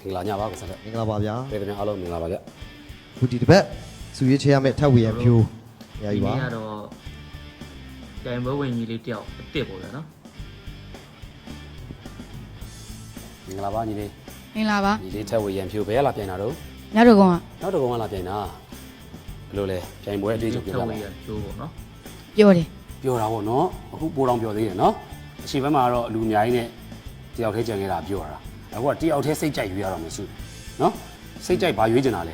ခင်လာညပါကိုဆက်လက် မင်္ဂလာပါဗျာ ပြည်သူများအားလုံးမင်္ဂလာပါဗျ ခုဒီတစ်ပတ်စုရွေးချယ်ရမယ့်ထပ်ဝေရန်ဖြိုးအရာကြီးပါ ဒီနေ့ကတော့တိုင်ပွဲဝင်ကြီးလေးတယောက်အစ်စ်ပေါ့ဗျာနော် မင်္ဂလာပါညီလေး မင်္ဂလာပါ ညီလေးထက်ဝေရန်ဖြိုးဘယ်လာပြန်တာတော့ ညတို့ကောင်က နောက်တစ်ကောင်ကလာပြန်တာဘယ်လိုလဲပြန်ပွဲအတွေ့အကြုံပြောပြပါ ရဖြိုးပေါ့နော် ပြောတယ် ပြောတာပေါ့နော်အခုပိုးတောင်ပြောသေးတယ်နော်အချိန်ဘက်မှာတော့လူအများကြီးနဲ့တယောက်တည်းကြံခဲ့တာပြောတာအခုကတယောက်တည်းစိတ်ကြိုက်ရွေးရတော့မယ်စုနော်စိတ်ကြိုက်ဘာရွေးချင်တာလဲ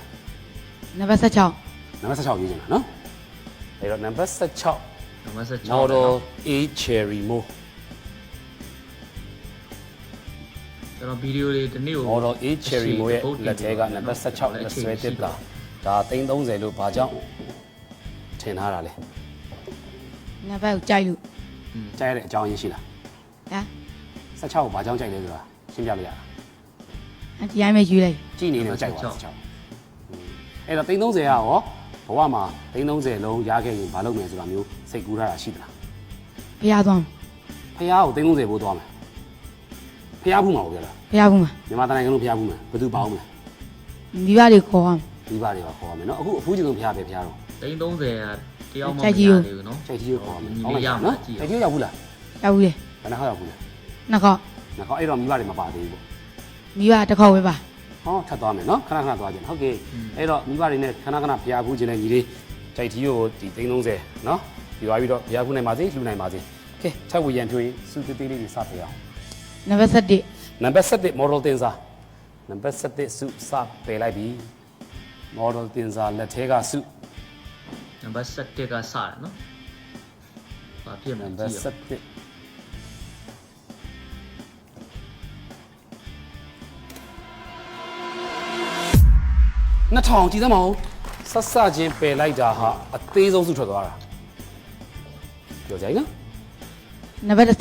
နံပါတ်16 နံပါတ်16ရွေးချင်တာနော်အဲ့တော့နံပါတ်16 နံပါတ်16 model A cherry mo ကျွန်တော်ဗီဒီယိုလေးတစ်နေ့ကို model A cherry mo ရဲ့လက်ထဲကနံပါတ်16လက်ဆွဲတစ်တာဒါ330လို့ဘာကြောင့်ထင်ထားတာလဲ နံပါတ်ကိုကြိုက်လို့ ကြိုက်ရတဲ့အကြောင်းရင်းရှိလား ဟာ 16ကိုဘာကြောင့်ကြိုက်လဲဆိုတာရှင်းပြလို့ရတာ ဒီတိုင်းပဲယူလိုက် ကြည့်နေတယ်ကြိုက်ပါ16အဲ့တော့330ကရောဘဝမှာ330လုံးရခဲ့ရင်ဘာလုပ်မယ်ဆိုတာမျိုးစိတ်ကူးထားတာရှိသလား ဖျားသွား ဖះကို330ပို့သွားမယ်ဖះဖူးမှာကိုပြောတာ ဖျားဘူးမှာ မြန်မာတိုင်းကလုံးဖះဖူးမှာဘယ်သူပါအောင်မလဲ မိဘတွေခေါ်အောင် ဒီပါတွေပါခေါ်ရမယ်နော်အခုအဖူးချင်းဆုံးဖះပဲဖះတော့ 330ကတယောက်မှမရသေးဘူးနော် ချိန်ကြီးကိုခေါ်ရမယ် ညီလေးရမှာကြည့် ချိန်ကြီးရောက်ဘူးလား ရောက်ဘူးလေ ဘယ်နှခါရောက်ဘူးလဲ နှစ်ခေါက် နှခါအဲ့တော့မိဘတွေမပါသေးဘူးပေါ့ မိဘတစ်ခေါက်ပဲပါ ဟောထပ်သွားမယ်နော်ခဏခဏသွားကြတယ်ဟုတ်ကဲ့အဲ့တော့မိဘတွေနဲ့ခဏခဏဖះဖူးခြင်းနဲ့ညီလေးချိန်ကြီးကိုဒီ330နော်ဒီသွားပြီးတော့ဖះဖူးနိုင်ပါစေလှူနိုင်ပါစေကဲထပ်ဝေရန်ဖြိုးရင်စုသေးသေးလေးတွေစပေးအောင် နံပါတ်17 နံပါတ်7 model တင်စားနံပါတ်7စုစပယ်လိုက်ပြီ model တင်စားလက်ထဲကစု နံပါတ်7ကစတယ်နော်ဘာဖြစ်မ နံ လဲ ပါတ် ကြည့် 7 2000ကြည့်သမောင်ဆက်စချင်းပယ်လိုက်တာဟာအသေးဆုံးစုထွက်သွားတာပြောကြိုင်နော် နံပါတ်10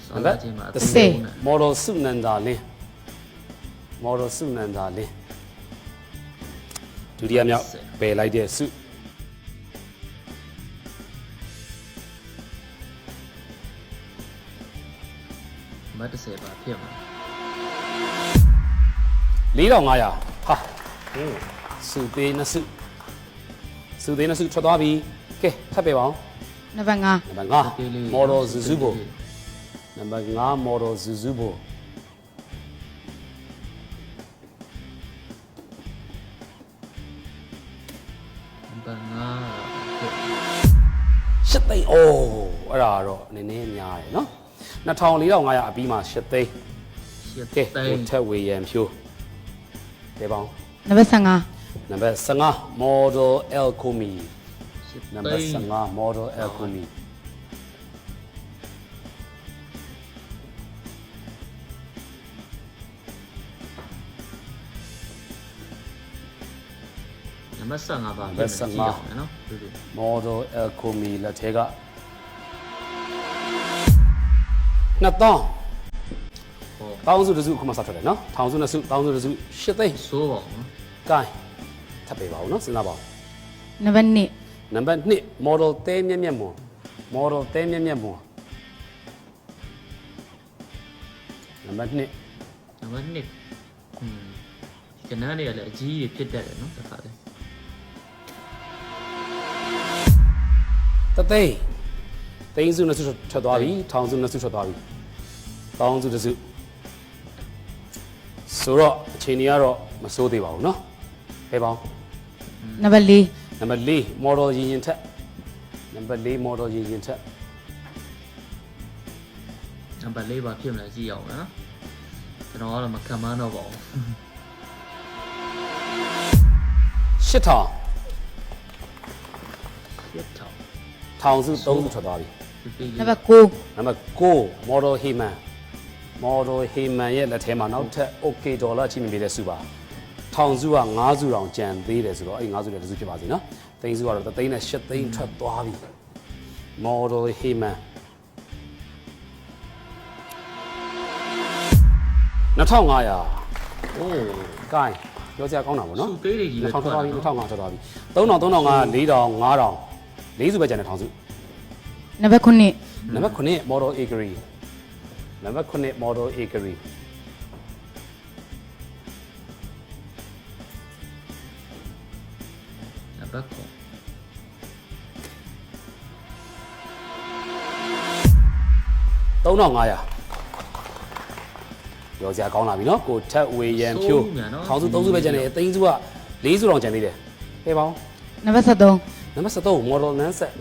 ဆောလာချင်းမှာအ တစ် သေး ဆယ် ဆုံးနဲ့ model စုနန္ဒာလင်း model စုနန္ဒာလင်းဒုတိယမြောက်ပယ်လိုက်တဲ့စု နံပါတ်10ပါဖြစ်မှာ 4500ဟာဟင်းစုသေးနှစ်စုစုသေးနှစ်စုထွက်သွားပြီကဲထပ်ပေးပါအောင် နံပါတ်5 နံပါတ်5 model Zuzubo နံပါတ်5 model Zuzubo နံပါတ်5ဖြစ် ရှစ်သိန်းအိုးအဲ့ဒါတော့နည်းနည်းများတယ်နော်2400အပြီးမှာရှစ်သိန်း ရှစ် ကဲ သိ ကို န်း ထက်ဝေရန်ဖြိုးပေးပါအောင် နံပါတ်15 နံပါတ်15 model El Komi ရှစ် နံ သိ ပါတ် န်း 15 model El Komi နံပါတ်15ပါဖြစ်မယ်ကြည့်ရအောင်နော်ဒီလို model El Komi လက်ထဲက2000 ဟော တောင်းစုတစ်စုအခုမှစထွက်တယ်နော်ထောင်စုနှစ်စုတောင်းစုတစ်စုရှစ်သိန်း ဆိုးပါအောင်နော် ကိုင်းထပ်ပေးပါဦးနော်စဉ်းစားပါဦး နံပါတ်2 နံပါတ်2 model တဲမြက်မြက်မွန် model တဲမြက်မြက်မွန်နံပါတ်2 နံပါတ်1ကနန်းတွေကလည်းအကြီးကြီးဖြစ်တတ်တယ်နော်တစ်ခါတည်း တသိန်းသိန်းစုနှစ်စုထွက်သွားပြီထောင်စုနှစ်စုထွက်သွားပြီတောင်းစုတစ်စုဆိုတော့အချိန်ကြီးကတော့မစိုးသေးပါဘူးเนาะပဲပေါင်း နံပါတ်4 နံပါတ်4 model ရင်ရင်ထက်နံပါတ်4 model ရင်ရင်ထက် နံပါတ်4ပါဖြစ်မလဲကြည့်ရအောင်နော်ကျွန်တော်ကတော့မခံမန်းတော့ပါဘူး 8000 ရှစ်ထောင် ထောင်စု3စုထွက်သွားပြီ ဒီပေး နံ လေး ပါတ်9 နံပါတ်9 model Heyman model Heyman ရဲ့လက်ထဲမှာနောက်ထပ် okay ဒေါ်လာချိမြင်ပေးတဲ့စုပါထောင်စုက9စုတောင်ကျန်သေးတယ်ဆိုတော့အဲ့9စုလည်းတစ်စုဖြစ်ပါစေနော်သိန်းစုကတော့3သိန်းနဲ့8သိန်းထွက်သွားပြီ model Heyman 2500 အိုး ကိုင်းပြောစရာကောင်းတာပေါ့နော် စုသေးတွေကြီးပဲ 2000ထွက်သွားပြီ နော် 2500ထွက်သွားပြီ3000 3000က4000 5000 4စုပဲကျန်တဲ့ထောင်စု နံပါတ်9 နံပါတ်9 model Agri နံပါတ်9 model Agri ဘတ်ခွန် 3500ရောစရာကောင်းလာပြီနော်ကိုထက်ဝေရန်ဖြိုးထောင်စု3စုပဲကျန်တယ်အသိန်းစုက4စုတောင်ကျန်သေးတယ်ဖေးပေါင်း နံပါတ်73 နံပါတ်73 model Nanset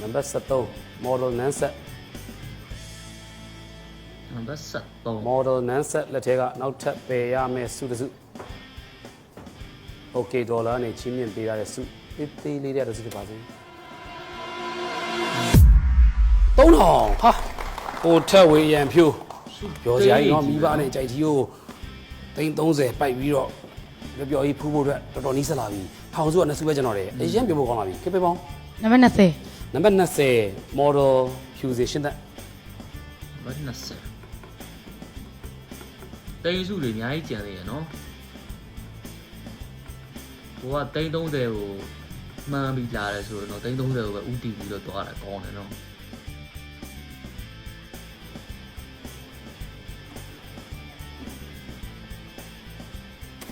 နံပါတ်73 model Nanset နံပါတ်73 model Nanset လက်ထဲကနောက်ထပ်ပယ်ရမယ်စုတစ်စု okay ဒေါ်လာနဲ့ချင်းမြင့်ပေးရတဲ့စုသေးလေးတဲ့စုတစ်ပါစေ3000ဟာကိုထက်ဝေရန်ဖြိုးပြောစရာကြီးနော်မိဘနဲ့ကြိုက်တီကို30ပိုက်ပြီးတော့ပြောကြီးဖူးဖို့အတွက်တော်တော်နီးစက်လာပြီထောင်စုကနှစ်စုပဲကျွန်တော်တယ်အရင်ပြောဖို့ကောင်းလာပြီခေပေပေါင်း နံပါတ်20 နံပါတ်20 model fusion တဲ့ ဘတ်20တိန်းစုတွေအများကြီးကျန်သေးရနော်ဘိုးကတိန်း30ကိုမှန်းပြီးလာတယ်ဆိုတော့တိန်း30ကိုပဲဥတီပြီးတော့သွားတာကောင်းတယ်နော်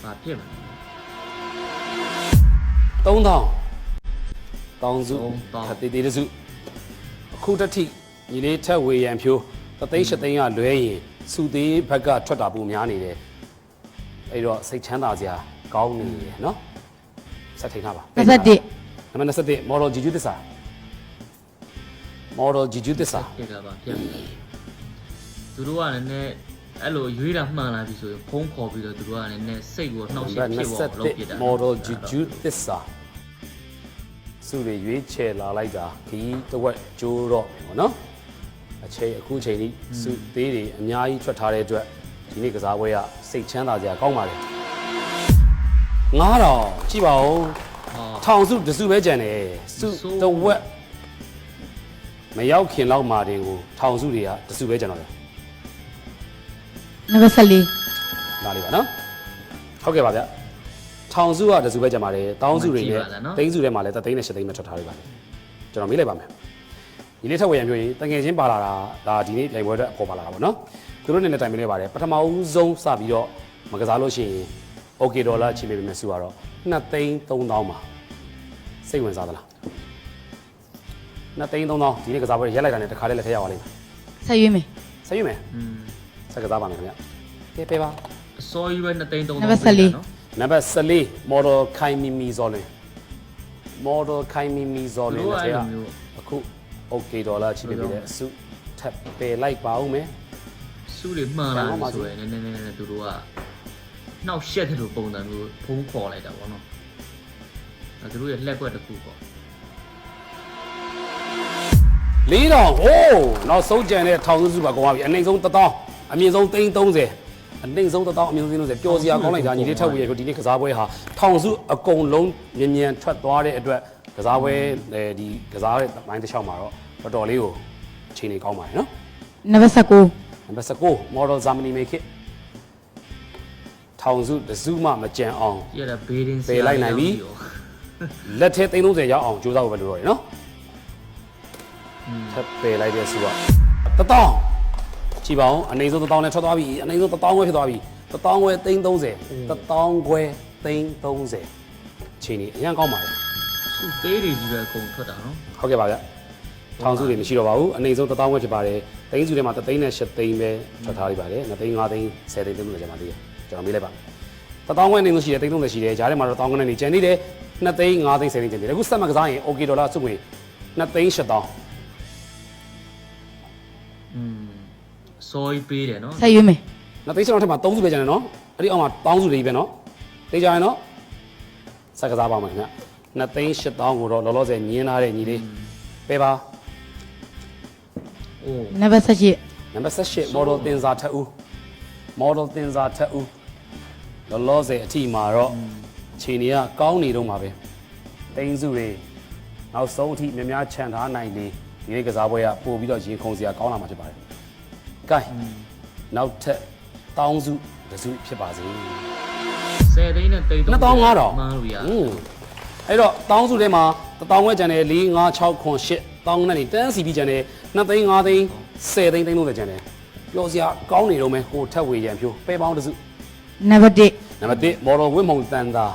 ဘာဖြစ်မလဲ 3000တောင်စု 3000 ခတိတေးတစုအခုတတိညီလေးထက်ဝေရန်ဖြိုးသသိန်း8သိန်းကလွဲရင်စုသေးဘက်ကထွက်တာပုံများနေတယ်အဲ့တော့စိတ်ချမ်းသာစရာကောင်းနေတယ်နော်ဆက်ထိန်ထားပါ 21 နံပါတ်21 model GG သစ္စာ model GG သစ္စာ ဖြစ်တာပါဖြစ်သူတို့ကလည်းအဲ့လိုရွေးတာမှန်လာပြီဆိုရင်ဖုံးခေါ်ပြီးတော့သူတို့ကလည်းစိတ်ကိုနှောက်ယှက်ဖြစ်သွားလို့ဖြစ်တာ model GG သစ္စာစုတွေရွေးချယ်လာလိုက်တာခီးတစ်ဝက်ကျိုးတော့ပေါ့နော်အခုအချိန်ကြီးစုသေးတွေအများကြီးထွက်ထားတဲ့အတွက်ဒီနေ့ကစားပွဲကစိတ်ချမ်းသာစရာကောင်းပါလေ9000ကြည့်ပါဦး ထောင်စုတစ်စုပဲကြံတယ်စုတစ်ဝက်မရောက်ခင်လောက်မာတင်ကိုထောင်စုတွေကတစ်စုပဲကြံတော့တယ် နံပါတ်14 လာလေးပါနော်ဟုတ်ကဲ့ပါဗျထောင်စုကတစ်စုပဲကြံပါတယ်တောင်းစုတွေနဲ့သိန်းစုထဲမှာလည်းသိန်းနဲ့8သိန်းပဲထွက်ထားလိုက်ပါတယ်ကျွန်တော်မေးလိုက်ပါမယ်ဒီနေ့ထက်ဝယ်ရန်ပြောရင်တငယ်ချင်းပါလာတာဒါဒီနေ့ပြိုင်ပွဲအတွက်အပေါ်ပါလာတာပေါ့နော်သူတို့နဲ့လည်းတိုင်ပင်နေပါတယ်ပထမဦးဆုံးစပြီးတော့မကစားလို့ရှိရင် okay ဒေါ်လာချင်းပေးမယ်စုကတော့2,300,000ပါစိတ်ဝင်စားသလား2,300,000ဒီနေ့ကစားပွဲရက်လိုက်တာနဲ့တခါတည်းလက်ထည့်ရပါလိမ့်မယ် ဆက်ရွေးမယ် ဆက်ရွေးမယ်ဆက်ကစားပါမယ်ခင်ဗျကဲပေးပါ အစောကြီးပဲ2သိန်း3 နံပါတ်14 နံပါတ်14 model ခိုင်မီမီဇော်လင် model ခိုင်မီမီဇော်လင်လက်ထည့်ကအခု okay ဒေါ်လာချင်းပေးတဲ့အစုထပ်ပယ်လိုက်ပါဦးမယ် စုတွေမှန်လာပြီဆိုရင်နည်းသူတို့ကနှောက်ရှက်တယ်လို့ပုံစံမျိုးဖုံးခေါ်လိုက်တာပေါ့နော်အဲသူတို့ရဲ့လက်ကွက်တစ်ခုပေါ့ 4,000ဟိုးနောက်ဆုံးကြံတဲ့ထောင်စုပါကုန်ပါပြီအနှိမ့်ဆုံး1,000အမြင့်ဆုံး330အနှိမ့်ဆုံး1,000အမြင့်ဆုံး330ပျော်စရာကောင်းလိုက်တာညီလေးထက်ဝေရဒီနေ့ကစားပွဲဟာထောင်စုအကုန်လုံးမြန်ထွက်သွားတဲ့အတွက်ကစားပွဲဒီကစားတဲ့ပိုင်းတစ်လျှောက်မှာတော့တော်တော်လေးကိုအချိန်ကြီးကောင်းပါတယ်နော် နံပါတ်19 နံပါတ်19 model Germany make it ထောင်စုတစ်စုမှမကြံအောင် ပြရတာဘေးဒင်း ပယ်လိုက်နိုင်ပြီလက်ထဲ330ရောက်အောင်ကြိုးစားဖို့ပဲလိုတော့တယ်နော်ထပ်ပယ်လိုက်တဲ့စုက1,000ကြည့်ပါဦးအနည်းဆုံး1,000နဲ့ထွက်သွားပြီအနည်းဆုံး1,000ခွဲဖြစ်သွားပြီ1,000ခွဲ330 1,000ခွဲ330ချိန်ကြီးအရင်ကောင်းပါလေ စုသေးတွေကြီးပဲအကုန်ထွက်တာနော် ဟုတ်ကဲ့ပါဗျထောင်စုတွေမရှိတော့ပါဘူးအနည်းဆုံး1,000ခွဲဖြစ်ပါတယ်သိန်းစုထဲမှာ3သိန်းနဲ့8သိန်းပဲထွက်ထားလိုက်ပါတယ်2သိန်း5သိန်း10သိန်း3သိန်းကျန်ပါသေးတယ်ကျွန်တော်မေးလိုက်ပါ1,000ခွဲနေလို့ရှိတယ်သိန်း30ရှိတယ်ဂျားထဲမှာတော့1,000ခွဲနေကျန်နေတယ်2သိန်း5သိန်း10သိန်းကျန်နေတယ်အခုစက်မကစားရင် okay ဒေါ်လာစုငွေ2သိန်း8,000စောကြီးပေးတယ်နော် ဆက်ရွေးမယ် နှစ်သိန်း6ထက်မှာ3စုပဲကျန်တယ်နော်အဲ့ဒီအောက်မှာ1000စုလေးပဲနော်သိကြရင်နော်စက်ကစားပါမယ်ခင်ဗျ2သိန်း8,000ကိုတော့လောလောဆယ်ညင်းထားတဲ့ညီလေးပဲပါ အိုး နံပါတ်18 နံပါတ်18 model တင်စာထက်ဦး model တင်စာထက်ဦးလောလောဆယ်အထိမှာတော့ခြေနေကကောင်းနေတော့မှာပဲသိန်းစုတွေနောက်ဆုံးအထိများများခြံထားနိုင်လေဒီနေ့ကစားပွဲကပို့ပြီးတော့ရေခုံစရာကောင်းလာမှာဖြစ်ပါတယ်ကဲနောက်ထပ်1000စုတစ်စုဖြစ်ပါစေ 10သိန်းနဲ့တိတ် 2500 မှန်းလို့ရ အဲ့တော့1000စုထဲမှာ1000ဝဲကျန်တယ်4 5 6 9 8 1000နဲ့နေတန်းစီပြီးကျန်တယ်2သိန်း5သိန်း10သိန်း30ကျန်တယ်ပြောစရာကောင်းနေတော့မယ်ဟိုထက်ဝေရန်ဖြိုးပဲပေါင်းတစ်စု နံပါတ်1 နံပါတ်1 model ဝင်းမုံတန်တာ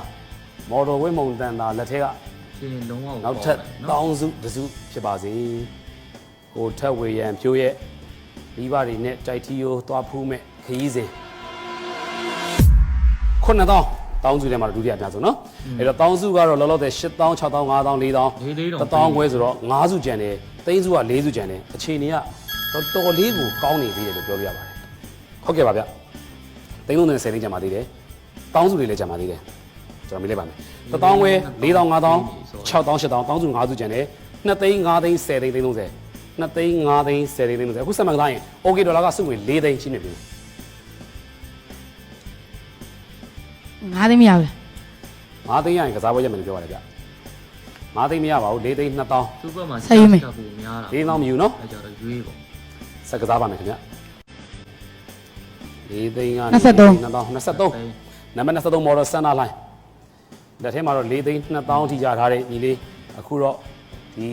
model ဝင်းမုံတန်တာလက်ထက်က ရှင်လုံးဝ နောက်ထပ်တောင်းစုတစ်စုဖြစ်ပါစေကိုထက်ဝေရန်ဖြိုးရဲ့မိဘတွေနဲ့တိုက်ထီယိုသွားဖူးမဲ့ခရီးစဉ်9000တောင်းစုထဲမှာဒုတိယအများဆုံးနော်အဲ့တော့တောင်းစုကတော့လောလောဆယ်8000 6000 5000 4000 1000ခွဲဆိုတော့5စုကျန်တယ်သိန်းစုက4စုကျန်တယ်အခြေအနေကတော်လေးကိုကောင်းနေသေးတယ်လို့ပြောပြရပါတယ်ဟုတ်ကဲ့ပါဗျသိန်း30နဲ့10သိန်းကျန်ပါသေးတယ်တောင်းစုတွေလည်းကျန်ပါသေးတယ်ကျွန်တော်မေးလိုက်ပါမယ်1000ခွဲ4000 5000 6000 8000တောင်းစု5စုကျန်တယ်2သိန်း5သိန်း10သိန်း30 2သိန်း5သိန်း10သိန်း30အခုဆက်မှန်ကသားရင် OK ဒေါ်လာကစုငွေ4သိန်းရှိနေပြီ 9သိန်းမရဘူးလား 5သိန်းရရင်ကစားပွဲရမယ်လို့ပြောရတယ်ဗျ5သိန်းမရပါဘူး4သိန်း2000 သူ့ဘက်မှာ ဆက်ယူမယ် ကပူများတာ 4သောင်းမယူနော် အဲ့ကြတော့ရွေးပေါ့ ဆက်ကစားပါမယ်ခင်ဗျ4သိန်းက 23 နံပါတ်23 model စန္ဒလိုင်းလက်ထဲမှာတော့4သိန်း2000ထိကြထားတဲ့ညီလေးအခုတော့ဒီ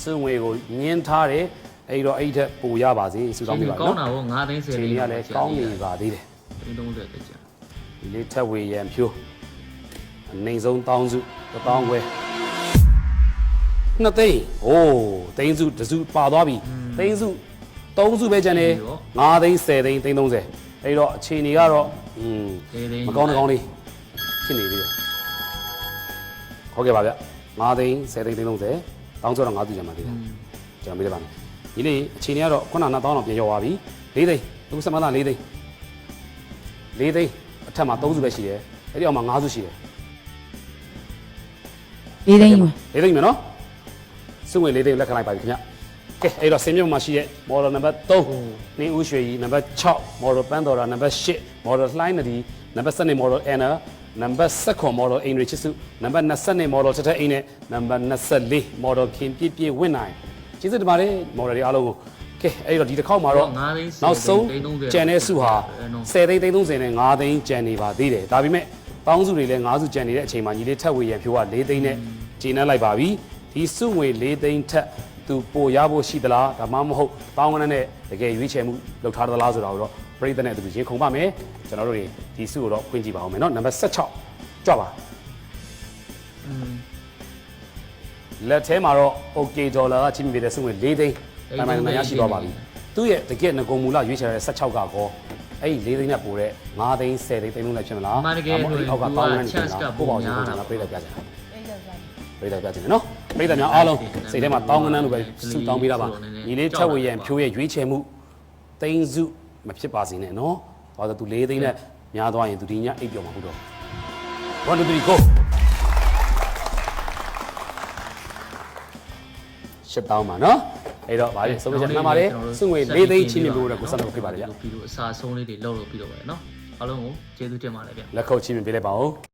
စွငွေကိုညင်းထားတယ်အဲ့တော့အဲ့ထက်ပိုရပါစေစုတောင်းပြပါ ကော နော် င်းတာပေါ့9သိန်း10 ချိန် သိန်း လေးကလည်းကောင်းနေပါသေးတယ် 30တက်ကြ ဒီလေးထက်ဝေရန်ဖြိုးအနေဆုံးတောင်းစု1000ခွဲ2သိန်းအိုးသိန်းစုတစ်စုပါသွားပြီသိန်းစု3စုပဲကျန်တယ်5သိန်း10သိန်းသိန်း30အဲ့တော့အချိန်ကြီးကတော့မကောင်းတဲ့ကောင်းလေးဖြစ်နေသေးတယ်ဟုတ်ကဲ့ပါဗျ5သိန်း10သိန်းသိန်း30တောင်းဆိုတော့5စုကျန်ပါသေးတယ်ကျွန်တော်မေးလိုက်ပါမယ်ဒီနေ့အချိန်ကြီးကတော့ခုနက1000တော့ပြန်ရောက်သွားပြီ4သိန်းအခုစမသား4သိန်း4သိန်းအထက်မှာ3စုပဲရှိတယ်အဲ့ဒီအောက်မှာ5စုရှိတယ် 4သိန်းယူမယ် 4သိန်းမယ်နော်စုငွေ4သိန်းလက်ခံလိုက်ပါပြီခင်ဗျကဲအဲ့တော့ဆင်းမြုံမှာရှိတဲ့ model number 3နင်းဦးရွှေကြီး number 6 model ပန်းတော်ရာ number 8 model လှိုင်းနဒီ number 7 model Anna number 7 model အိမ်ရီချစ်စု number 20 model ထထအိမ်နဲ့ number 24 model ခင်ပြည့်ပြည့်ဝင့်နိုင်ကျေးဇူးတင်ပါတယ် model တွေအားလုံးကိုကဲအဲ့တော့ဒီတစ်ခေါက်မှာတော့နောက်ဆုံးကျန်တဲ့စုဟာ10သိန်း30နဲ့5သိန်းကျန်နေပါသေးတယ်ဒါပေမဲ့တောင်းစုတွေလည်း5စုကျန်နေတဲ့အချိန်မှာညီလေးထက်ဝေရန်ဖြိုးက4သိန်းနဲ့ကျင်းနှက်လိုက်ပါပြီဒီစုငွေ4သိန်းထက်သူပိုရဖို့ရှိသလားဒါမှမဟုတ်တောင်းကနနဲ့တကယ်ရွေးချယ်မှုလုပ်ထားသလားဆိုတာကိုတော့ပြည်သက်နဲ့သူရေခုံပါမယ်ကျွန်တော်တို့တွေဒီစုကိုတော့ဖွင့်ကြည့်ပါအောင်မယ်เนาะနံပါတ်16ကြွပါလက်ထဲမှာတော့ OK ဒေါ်လာကချင်းမြင်တဲ့စုငွေ4သိန်းတိုင်တိုင်ရရှိသွားပါပြီသူ့ရဲ့တကယ်ငကုံမူလရွေးချယ်တဲ့16ကကောအဲ့ဒီ4သိန်းနဲ့ပိုတဲ့5သိန်း10သိန်း3သိန်းလည်းဖြစ်မလားအောက်ကတောင်းကနနဲ့ပို့ပါအောင်ကျွန်တော်ပြည်သက်ပြကြတယ်ပြည်သက်ပြကြတယ်နော်ပြည်သက်များအားလုံးစိတ်ထဲမှာတောင်းကနန်းလိုပဲစုတောင်းပေးတာပါညီလေးထက်ဝေရန်ဖြိုးရဲ့ရွေးချယ်မှုသိန်းစုမဖြစ်ပါစေနဲ့နော်ဘာလို့သူ4သိန်းနဲ့များသွားရင်သူဒီညအိပ်ပျော်မှာဟုတ်တော့1 2 3 go ရှစ်တောင်းပါနော်အဲ့တော့ဗာလေဆုံးဖြတ်ချက်မှန်ပါတယ်စုငွေ4သိန်းချင်းမြင့်လို့တော့ကိုစံတော့ဖိတ်ပါတယ်ဗျ ပြီးတော့အစာဆုံးလေးတွေလောက်လို့ပြီးတော့ပါတယ်နော်အားလုံးကိုကျေးဇူးတင်ပါတယ်ဗျ လက်ခုပ်ချင်းမြင့်ပေးလိုက်ပါဦး